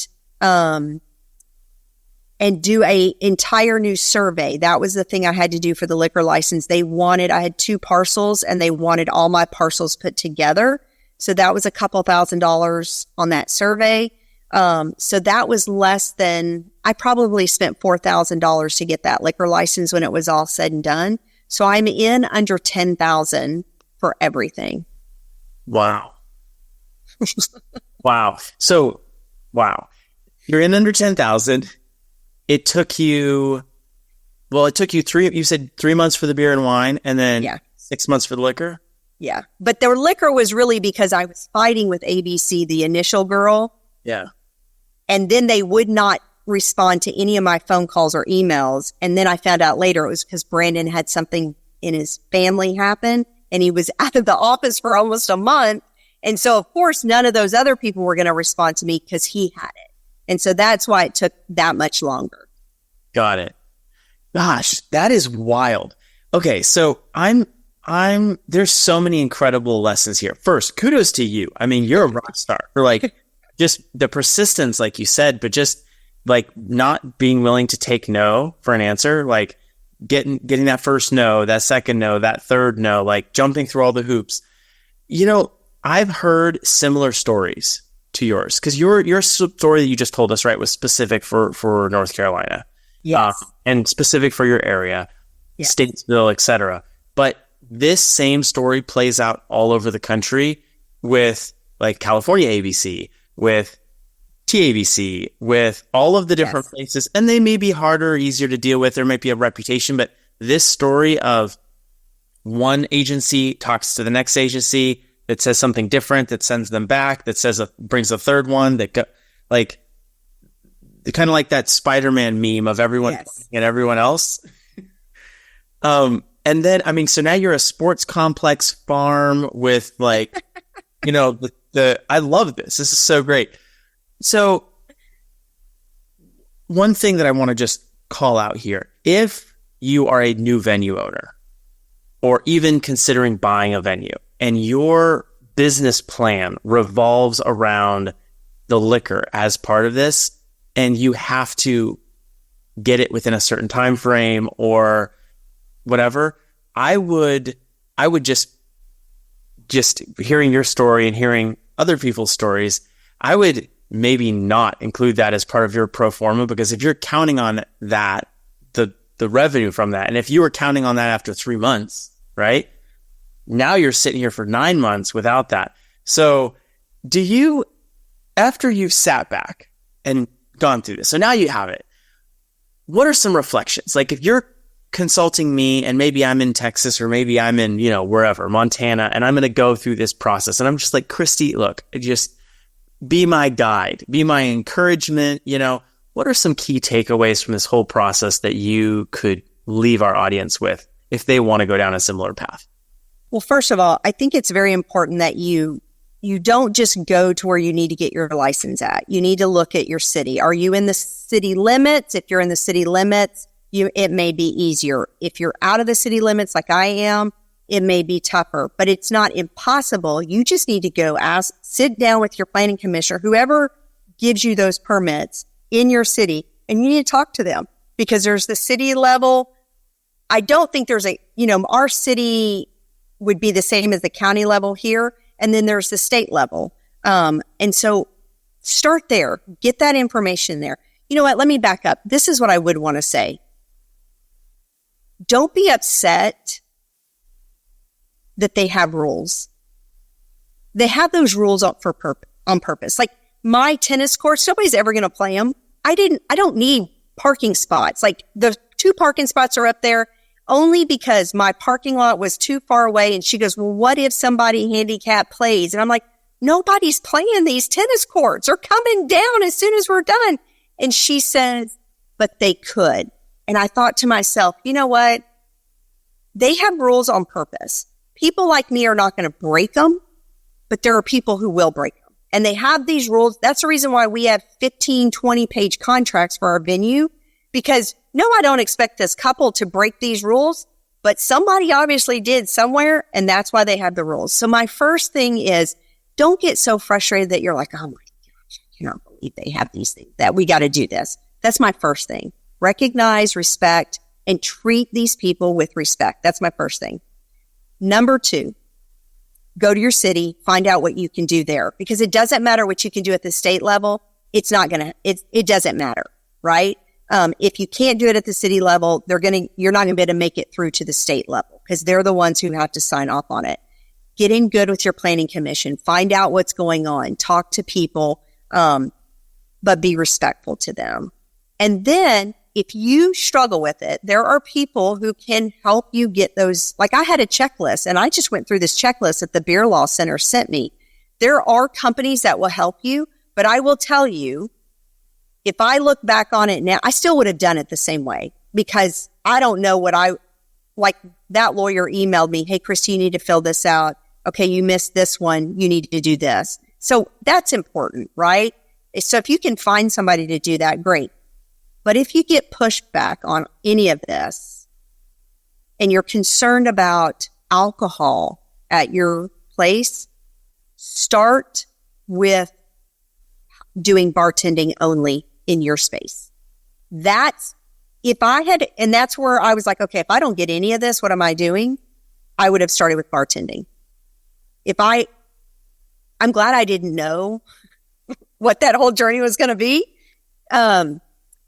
do a entire new survey. That was the thing I had to do for the liquor license. I had 2 parcels, and they wanted all my parcels put together. So that was a couple $1,000s on that survey. So that was less than, I probably spent $4,000 to get that liquor license when it was all said and done. So I'm in under $10,000 for everything. Wow. Wow. So, wow. You're in under 10,000. It took you 3 months for the beer and wine, and then 6 months for the liquor. Yeah. But the liquor was really because I was fighting with ABC, the initial girl. Yeah. And then they would not respond to any of my phone calls or emails. And then I found out later it was because Brandon had something in his family happen, and he was out of the office for almost a month. And so, of course, none of those other people were going to respond to me because he had it. And so that's why it took that much longer. Got it. Gosh, that is wild. Okay, so there's so many incredible lessons here. First, kudos to you. I mean, you're a rock star for just the persistence, like you said, but just not being willing to take no for an answer, getting that first no, that second no, that third no, jumping through all the hoops. I've heard similar stories to yours, because your story that you just told us, right, was specific for North Carolina. Yes. And specific for your area, yes. Statesville, etc. But this same story plays out all over the country with California ABC, with TABC, with all of the different places, and they may be harder or easier to deal with. There might be a reputation, but this story of one agency talks to the next agency that says something different, that sends them back, that says brings a third one, that like kind of like that Spider-Man meme of everyone and everyone else. And then, I mean, so now you're a sports complex farm with like, you know, I love this. This is so great. So one thing that I want to just call out here, if you are a new venue owner or even considering buying a venue and your business plan revolves around the liquor as part of this, and you have to get it within a certain time frame or whatever, I would just hearing your story and hearing other people's stories, I would maybe not include that as part of your pro forma, because if you're counting on that, the revenue from that, and if you were counting on that after 3 months, right? Now you're sitting here for 9 months without that. So do you, after you've sat back and gone through this, so now you have it, what are some reflections? Like if you're consulting me and maybe I'm in Texas or maybe I'm in, you know, wherever, Montana, and I'm going to go through this process and I'm just like, Christi, look, just be my guide, be my encouragement. You know, what are some key takeaways from this whole process that you could leave our audience with if they want to go down a similar path? Well, first of all, I think it's very important that you don't just go to where you need to get your license at. You need to look at your city. Are you in the city limits? If you're in the city limits, it may be easier. If you're out of the city limits like I am, it may be tougher, but it's not impossible. You just need to go sit down with your planning commissioner, whoever gives you those permits in your city, and you need to talk to them, because there's the city level. I don't think there's our city would be the same as the county level here. And then there's the state level. And so start there, get that information there. You know what? Let me back up. This is what I would want to say. Don't be upset that they have rules. They have those rules on purpose. Like my tennis courts, nobody's ever going to play them. I don't need parking spots. Like the 2 parking spots are up there only because my parking lot was too far away. And she goes, well, what if somebody handicapped plays? And I'm like, nobody's playing these tennis courts. They're coming down as soon as we're done. And she says, but they could. And I thought to myself, you know what? They have rules on purpose. People like me are not going to break them, but there are people who will break them. And they have these rules. That's the reason why we have 15, 20-page contracts for our venue, because no, I don't expect this couple to break these rules, but somebody obviously did somewhere, and that's why they have the rules. So my first thing is, don't get so frustrated that you're like, oh my gosh, I cannot believe they have these things, that we got to do this. That's my first thing. Recognize, respect, and treat these people with respect. That's my first thing. Number 2, go to your city, find out what you can do there, because it doesn't matter what you can do at the state level. It doesn't matter, right? If you can't do it at the city level, you're not going to be able to make it through to the state level, because they're the ones who have to sign off on it. Get in good with your planning commission, find out what's going on, talk to people, but be respectful to them. And then if you struggle with it, there are people who can help you get those. Like I had a checklist, and I just went through this checklist that the Beer Law Center sent me. There are companies that will help you, but I will tell you, if I look back on it now, I still would have done it the same way, because I don't know like that lawyer emailed me, hey, Christi, you need to fill this out. Okay, you missed this one. You need to do this. So that's important, right? So if you can find somebody to do that, great. But if you get pushed back on any of this and you're concerned about alcohol at your place, start with doing bartending only in your space. That's where I was like, okay, if I don't get any of this, what am I doing? I would have started with bartending. I'm glad I didn't know what that whole journey was going to be.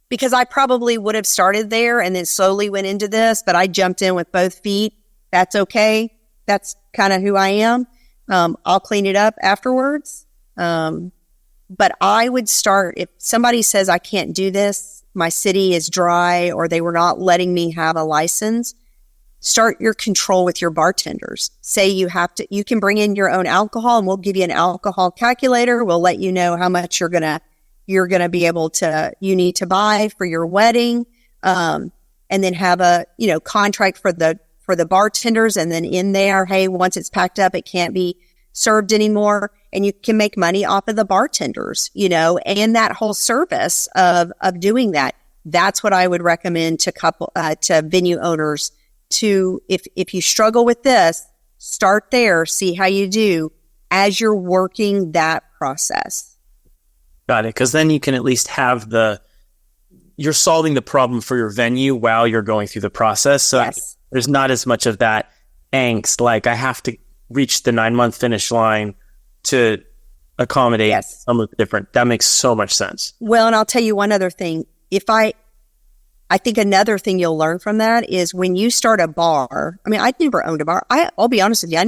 Because I probably would have started there and then slowly went into this, but I jumped in with both feet. That's okay. That's kind of who I am. I'll clean it up afterwards. But I would start, if somebody says, I can't do this, my city is dry, or they were not letting me have a license, start your control with your bartenders. Say you can bring in your own alcohol, and we'll give you an alcohol calculator. We'll let you know how much you're going to be able to, you need to buy for your wedding. And then have a, contract for the bartenders. And then in there, hey, once it's packed up, it can't be served anymore. And you can make money off of the bartenders, and that whole service of doing that. That's what I would recommend to venue owners to, if you struggle with this, start there, see how you do as you're working that process. Got it. Because then you can at least have you're solving the problem for your venue while you're going through the process. So yes. There's not as much of that angst, like I have to reach the 9-month finish line to accommodate some of the different. That makes so much sense. Well, and I'll tell you one other thing. I think another thing you'll learn from that is when you start a bar. I mean, I'd never owned a bar. I'll be honest with you.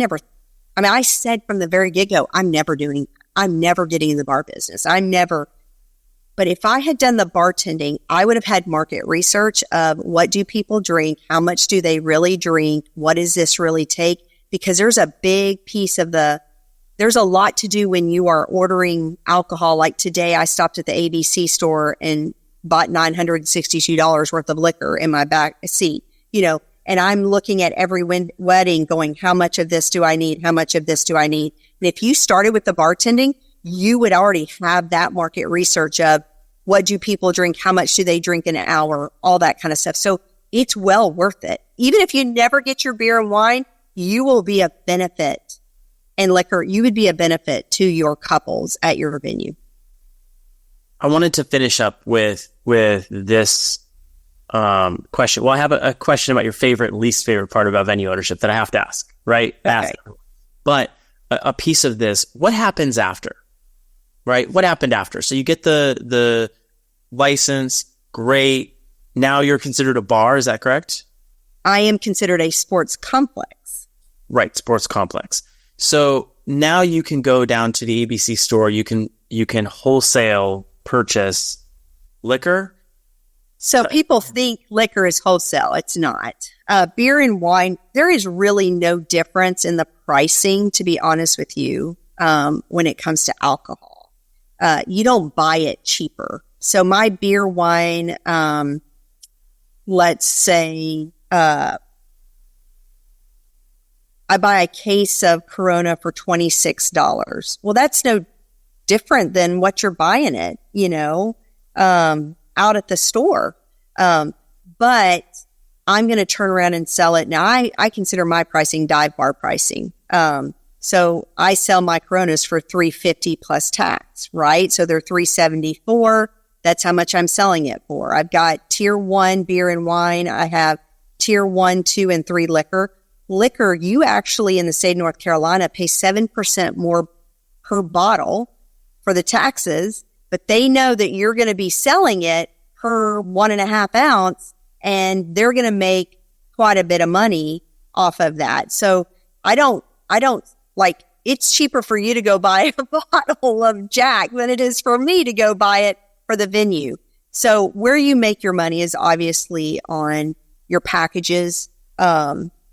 I said from the very get-go, I'm never getting in the bar business. But if I had done the bartending, I would have had market research of what do people drink? How much do they really drink? What does this really take? Because there's a big piece of there's a lot to do when you are ordering alcohol. Like today, I stopped at the ABC store and bought $962 worth of liquor in my back seat, and I'm looking at every wedding going, how much of this do I need? How much of this do I need? And if you started with the bartending, you would already have that market research of what do people drink? How much do they drink in an hour? All that kind of stuff. So it's well worth it. Even if you never get your beer and wine, you will be a benefit, and liquor, you would be a benefit to your couples at your venue. I wanted to finish up with this question. Well, I have a question about your favorite and least favorite part about venue ownership that I have to ask, right? Okay. But a piece of this, what happens after? Right? What happened after? So you get the license, great. Now you're considered a bar, is that correct? I am considered a sports complex. Right, sports complex. So now you can go down to the ABC store, you can wholesale purchase liquor. So people think liquor is wholesale. It's not. Beer and wine, there is really no difference in the pricing, to be honest with you, when it comes to alcohol. You don't buy it cheaper. So my beer, wine, let's say, I buy a case of Corona for $26. Well, that's no different than what you're buying it, out at the store. But I'm going to turn around and sell it. Now, I consider my pricing dive bar pricing. So I sell my Coronas for $350 plus tax, right? So they're $374. That's how much I'm selling it for. I've got tier 1 beer and wine. I have tier 1, 2, and 3 liquor. Liquor, you actually in the state of North Carolina pay 7% more per bottle for the taxes, but they know that you're going to be selling it per 1.5 ounce, and they're going to make quite a bit of money off of that. So I don't like, it's cheaper for you to go buy a bottle of Jack than it is for me to go buy it for the venue. So where you make your money is obviously on your packages,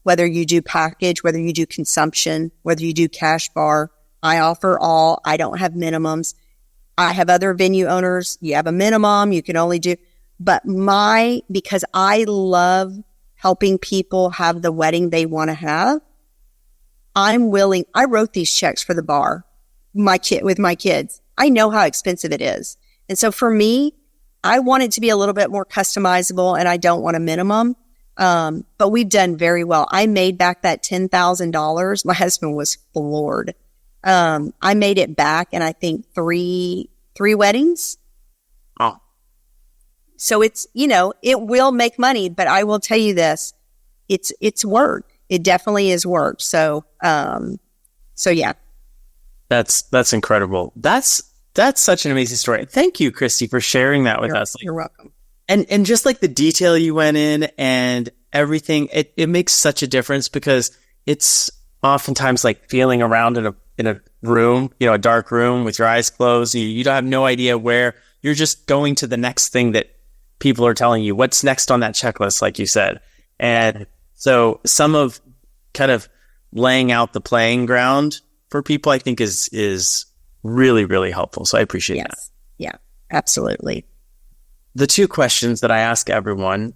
whether you do package, whether you do consumption, whether you do cash bar. I offer all. I don't have minimums. I have other venue owners. You have a minimum. You can only do, but because I love helping people have the wedding they want to have, I wrote these checks for the bar, with my kids. I know how expensive it is. And so for me, I want it to be a little bit more customizable, and I don't want a minimum. But we've done very well. I made back that $10,000. My husband was floored. I made it back in, I think, three weddings. Oh. So it's, it will make money, but I will tell you this, it's work. It definitely is work. So yeah. That's incredible. That's such an amazing story. Thank you, Christi, for sharing that with us. You're welcome. And just like the detail you went in and everything, it makes such a difference, because it's oftentimes like feeling around in in a room, a dark room with your eyes closed. You don't have no idea where you're just going to the next thing that people are telling you. What's next on that checklist, like you said. And so some of kind of laying out the playing ground for people, I think is really, really helpful. So I appreciate that. Yeah, absolutely. The two questions that I ask everyone: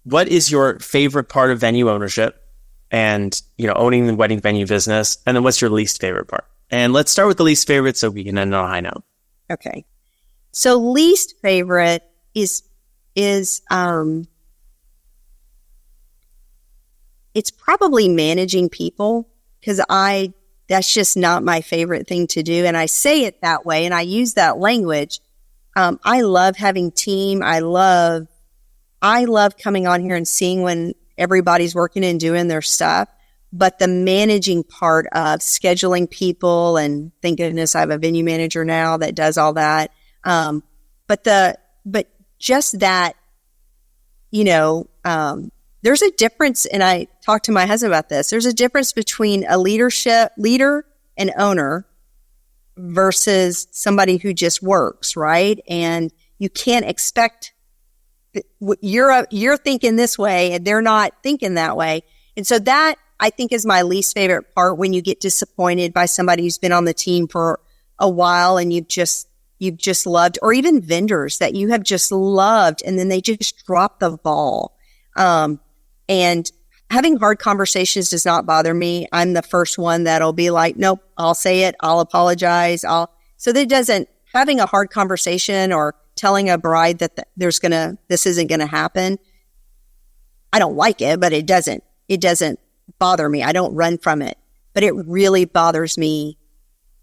what is your favorite part of venue ownership and, owning the wedding venue business? And then what's your least favorite part? And let's start with the least favorite so we can end on a high note. Okay. So least favorite is it's probably managing people, because that's just not my favorite thing to do. And I say it that way and I use that language. I love having team. I love coming on here and seeing when everybody's working and doing their stuff. But the managing part of scheduling people, and thank goodness I have a venue manager now that does all that. But just that, there's a difference. And I talked to my husband about this. There's a difference between a leader and owner versus somebody who just works, right? And you can't expect you're thinking this way and they're not thinking that way. And so that, I think, is my least favorite part, when you get disappointed by somebody who's been on the team for a while and you've just loved, or even vendors that you have just loved and then they just drop the ball. And having hard conversations does not bother me. I'm the first one that'll be like, nope, I'll say it. I'll apologize. Having a hard conversation or telling a bride that this isn't going to happen. I don't like it, but it doesn't bother me. I don't run from it, but it really bothers me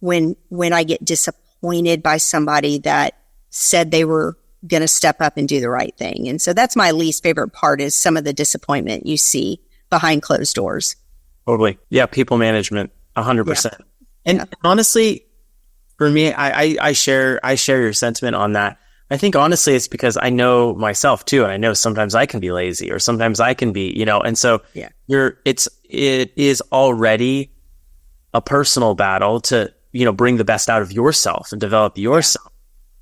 when I get disappointed by somebody that said they were going to step up and do the right thing. And so that's my least favorite part, is some of the disappointment you see behind closed doors. Totally. Yeah. People management, 100%. Yeah. And honestly, for me, I share your sentiment on that. I think honestly, it's because I know myself too. And I know sometimes I can be lazy, or sometimes I can be, and so it is already a personal battle to, bring the best out of yourself and develop yourself.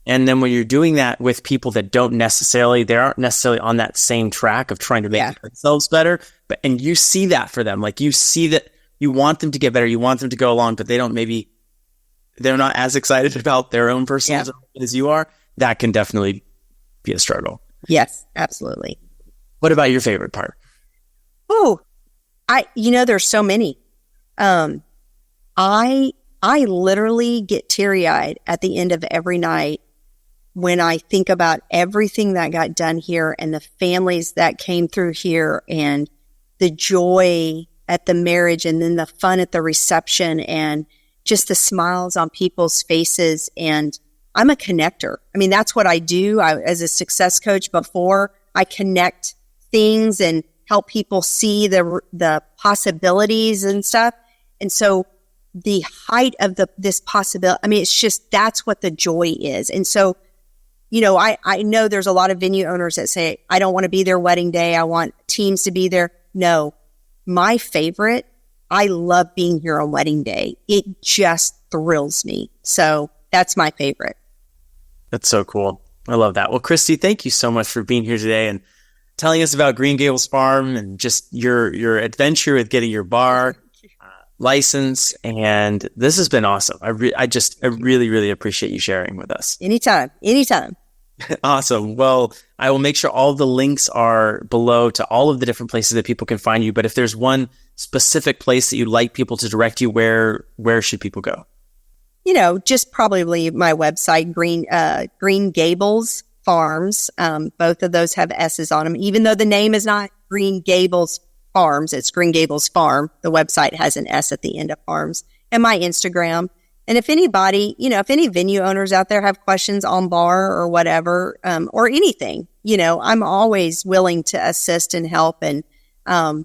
And then when you're doing that with people that they aren't necessarily on that same track of trying to make themselves better, and you see that for them, like you see that you want them to get better, you want them to go along, but they're not as excited about their own personal development as you are. That can definitely be a struggle. Yes, absolutely. What about your favorite part? Oh, there's so many. I literally get teary-eyed at the end of every night when I think about everything that got done here and the families that came through here and the joy at the marriage and then the fun at the reception and just the smiles on people's faces. And I'm a connector. I mean, that's what I do. As a success coach before, I connect things and help people see the possibilities and stuff. And so the height of this possibility, I mean, it's just, that's what the joy is. And so, I know there's a lot of venue owners that say, I don't want to be their wedding day. I want teams to be there. No, my favorite, I love being here on wedding day. It just thrills me. So that's my favorite. That's so cool. I love that. Well, Christi, thank you so much for being here today and telling us about Green Gables Farm and just your adventure with getting your bar license. And this has been awesome. I really, really appreciate you sharing with us. Anytime. Awesome. Well, I will make sure all the links are below to all of the different places that people can find you. But if there's one specific place that you'd like people to direct you, where should people go? Just probably my website, Green Gables Farms. Both of those have S's on them, even though the name is not Green Gables Farms. It's Green Gables Farm. The website has an S at the end of farms. And my Instagram. And if anybody, if any venue owners out there have questions on bar or whatever, or anything, I'm always willing to assist and help. And I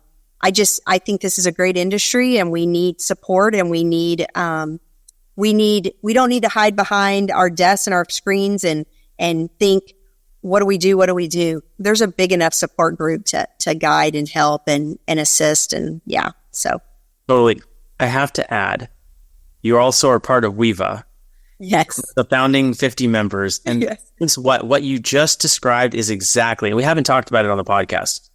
think this is a great industry and we need support, and we don't need to hide behind our desks and our screens and think, what do we do? What do we do? There's a big enough support group to guide and help and assist. And so. Totally. I have to add, you also are part of WEVA, Yes. the founding 50 members. And Yes. it's what you just described is exactly, we haven't talked about it on the podcast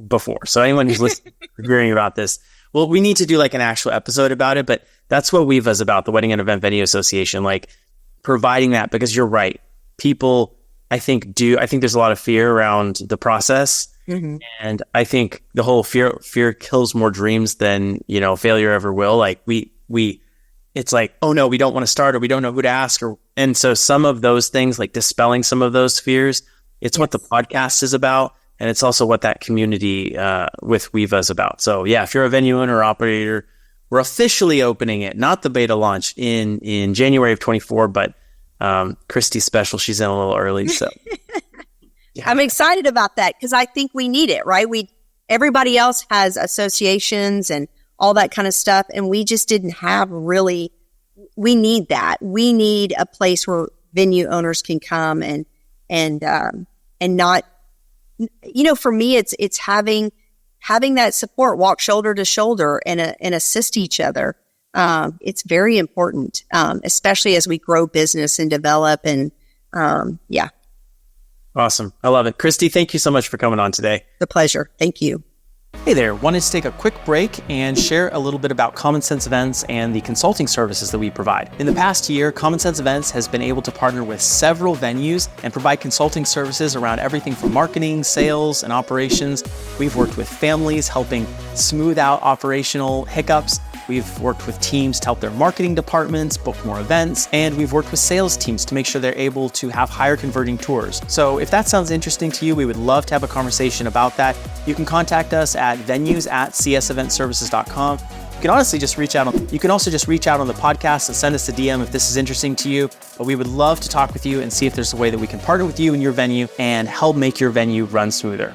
before. So anyone who's listening, hearing about this, well, we need to do like an actual episode about it, but that's what WEVA is about, the Wedding and Event Venue Association, like providing that, because you're right. People, I think there's a lot of fear around the process. Mm-hmm. And I think the whole fear kills more dreams than, failure ever will. Like it's like, oh no, we don't want to start, or we don't know who to ask. And so some of those things, like dispelling some of those fears, it's what the podcast is about. And it's also what that community with WEVA is about. So yeah, if you're a venue owner or operator, we're officially opening it, not the beta launch in January of 24, but Christi's special, she's in a little early. So yeah. I'm excited about that because I think we need it, right? Everybody else has associations and all that kind of stuff. And we just didn't have we need that. We need a place where venue owners can come and not, for me, it's having that support, walk shoulder to shoulder and assist each other. It's very important, especially as we grow business and develop and, yeah. Awesome. I love it. Christi, thank you so much for coming on today. The pleasure. Thank you. Hey there, wanted to take a quick break and share a little bit about Common Sense Events and the consulting services that we provide. In the past year, Common Sense Events has been able to partner with several venues and provide consulting services around everything from marketing, sales, and operations. We've worked with families, helping smooth out operational hiccups. We've worked with teams to help their marketing departments book more events, and we've worked with sales teams to make sure they're able to have higher converting tours. So if that sounds interesting to you, we would love to have a conversation about that. You can contact us at venues@cseventservices.com. You can also just reach out on the podcast and send us a DM if this is interesting to you. But we would love to talk with you and see if there's a way that we can partner with you and your venue and help make your venue run smoother.